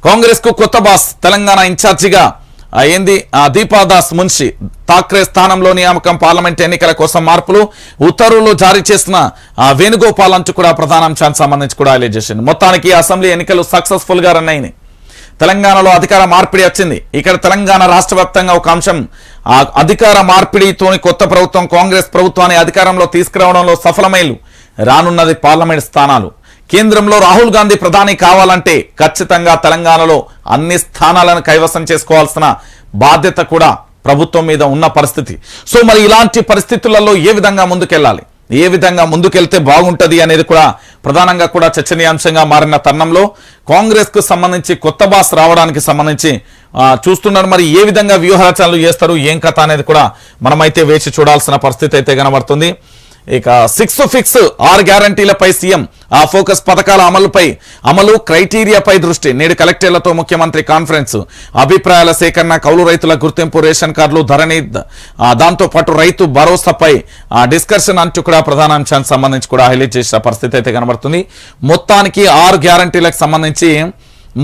కాంగ్రెస్ కు కొత్త బాస్ తెలంగాణ ఇన్ఛార్జిగా అయింది దీపాదాస్ మున్షి ఠాక్రే స్థానంలో నియామకం పార్లమెంట్ ఎన్నికల కోసం మార్పులు ఉత్తర్వులు జారీ చేసిన వేణుగోపాల్ అంటూ కూడా ప్రధాన అంశానికి సంబంధించి కూడా హైలైట్ చేసింది. మొత్తానికి అసెంబ్లీ ఎన్నికలు సక్సెస్ఫుల్ గా రన్ అయినాయి. తెలంగాణలో అధికార మార్పిడి వచ్చింది. ఇక్కడ తెలంగాణ రాష్ట్ర వ్యాప్తంగా ఒక అంశం అధికార మార్పిడితో కొత్త ప్రభుత్వం కాంగ్రెస్ ప్రభుత్వాన్ని అధికారంలో తీసుకురావడంలో సఫలమైలు రానున్నది పార్లమెంట్ స్థానాలు. కేంద్రంలో రాహుల్ గాంధీ ప్రధాని కావాలంటే ఖచ్చితంగా తెలంగాణలో అన్ని స్థానాలను కైవసం చేసుకోవాల్సిన బాధ్యత కూడా ప్రభుత్వం మీద ఉన్న పరిస్థితి. సో మరి ఇలాంటి పరిస్థితులలో ఏ విధంగా ముందుకెళ్ళాలి, ఏ విధంగా ముందుకెళ్తే బాగుంటది అనేది కూడా ప్రధానంగా కూడా చర్చనీయాంశంగా మారిన తరుణంలో కాంగ్రెస్ కు సంబంధించి కొత్త బాస్ రావడానికి సంబంధించి చూస్తున్నారు. మరి ఏ విధంగా వ్యూహరచనలు చేస్తారు, ఏం కథ అనేది కూడా మనమైతే వేచి చూడాల్సిన పరిస్థితి అయితే కనబడుతుంది. ఇక 6 ఫిక్స్ 6 గ్యారంటీలపై సీఎం ఫోకస్, పథకాల అమలు క్రైటీరియాపై దృష్టి. నేడు కలెక్టర్లతో ముఖ్యమంత్రి కాన్ఫరెన్స్, అభిప్రాయాల సేకరణ, కౌలు రైతుల గుర్తింపు, రేషన్ కార్డులు, ధరణి, దాంతో పాటు రైతు భరోసాపై డిస్కషన్ అంటూ కూడా ప్రధాన అంశానికి సంబంధించి కూడా హైలైట్ చేసిన పరిస్థితి అయితే కనబడుతుంది. మొత్తానికి 6 గ్యారంటీలకు సంబంధించి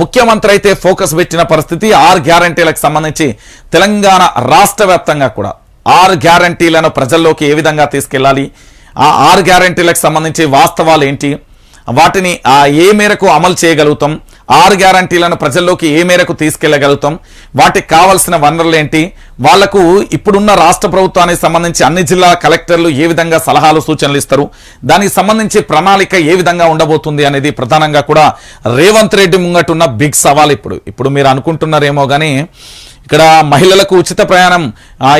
ముఖ్యమంత్రి అయితే ఫోకస్ పెట్టిన పరిస్థితి. 6 గ్యారంటీలకు సంబంధించి తెలంగాణ రాష్ట్ర వ్యాప్తంగా కూడా 6 గ్యారంటీలను ప్రజల్లోకి ఏ విధంగా తీసుకెళ్లాలి, ఆ 6 గ్యారంటీలకు సంబంధించి వాస్తవాలు ఏంటి, వాటిని ఏ మేరకు అమలు చేయగలుగుతాం, 6 గ్యారంటీలను ప్రజల్లోకి ఏ మేరకు తీసుకెళ్లగలుగుతాం, వాటికి కావాల్సిన వనరులు ఏంటి, వాళ్లకు ఇప్పుడున్న రాష్ట్ర ప్రభుత్వానికి సంబంధించి అన్ని జిల్లా కలెక్టర్లు ఏ విధంగా సలహాలు సూచనలు ఇస్తారు, దానికి సంబంధించి ప్రణాళిక ఏ విధంగా ఉండబోతుంది అనేది ప్రధానంగా కూడా రేవంత్ రెడ్డి ముంగటున్న బిగ్ సవాల్. ఇప్పుడు మీరు అనుకుంటున్నారేమో కానీ ఇక్కడ మహిళలకు ఉచిత ప్రయాణం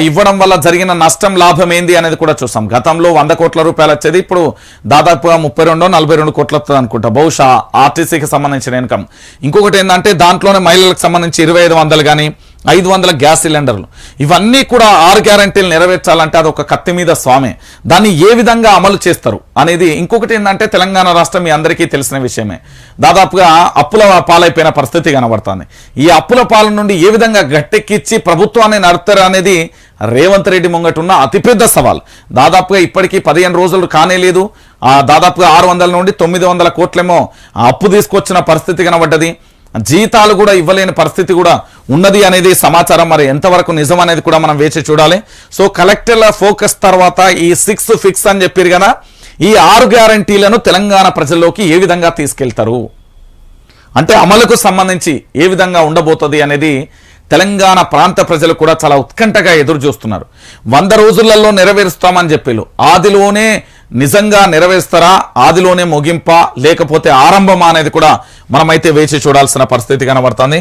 ఇవ్వడం వల్ల జరిగిన నష్టం లాభం ఏంది అనేది కూడా చూసాం. గతంలో 100 కోట్ల రూపాయలు వచ్చేది ఇప్పుడు దాదాపుగా 32-42 కోట్లు వస్తుంది అనుకుంటా బహుశా ఆర్టీసీకి సంబంధించిన ఇన్కమ్. ఇంకొకటి ఏంటంటే దాంట్లోనే మహిళలకు సంబంధించి 2500 కానీ 500 గ్యాస్ సిలిండర్లు, ఇవన్నీ కూడా 6 గ్యారంటీలు నెరవేర్చాలంటే అది ఒక కత్తి మీద స్వామే. దాన్ని ఏ విధంగా అమలు చేస్తారు అనేది. ఇంకొకటి ఏంటంటే తెలంగాణ రాష్ట్రం మీ అందరికీ తెలిసిన విషయమే, దాదాపుగా అప్పుల పాలైపోయిన పరిస్థితి కనబడుతుంది. ఈ అప్పుల పాల నుండి ఏ విధంగా గట్టెక్కిచ్చి ప్రభుత్వాన్ని నడుపుతారు అనేది రేవంత్ రెడ్డి ముంగటున్న అతిపెద్ద సవాల్. దాదాపుగా ఇప్పటికీ 15 రోజులు కానే లేదు, దాదాపుగా 600 నుండి 900 కోట్లేమో అప్పు తీసుకొచ్చిన పరిస్థితి కనబడ్డది. జీతాలు కూడా ఇవ్వలేని పరిస్థితి కూడా ఉన్నది అనేది సమాచారం. మరి ఎంతవరకు నిజం అనేది కూడా మనం వేచి చూడాలి. సో కలెక్టర్ల ఫోకస్ తర్వాత ఈ 6 ఫిక్స్ అని చెప్పారు కదా, ఈ 6 గ్యారంటీలను తెలంగాణ ప్రజల్లోకి ఏ విధంగా తీసుకెళ్తారు అంటే అమలుకు సంబంధించి ఏ విధంగా ఉండబోతుంది అనేది తెలంగాణ ప్రాంత ప్రజలు కూడా చాలా ఉత్కంఠగా ఎదురు చూస్తున్నారు. 100 రోజులలో నెరవేరుస్తామని చెప్పారు, ఆదిలోనే నిజంగా నెరవేరుస్తారా, ఆదిలోనే ముగింపా లేకపోతే ఆరంభమా అనేది కూడా మనమైతే వేచి చూడాల్సిన పరిస్థితి కనబడుతుంది.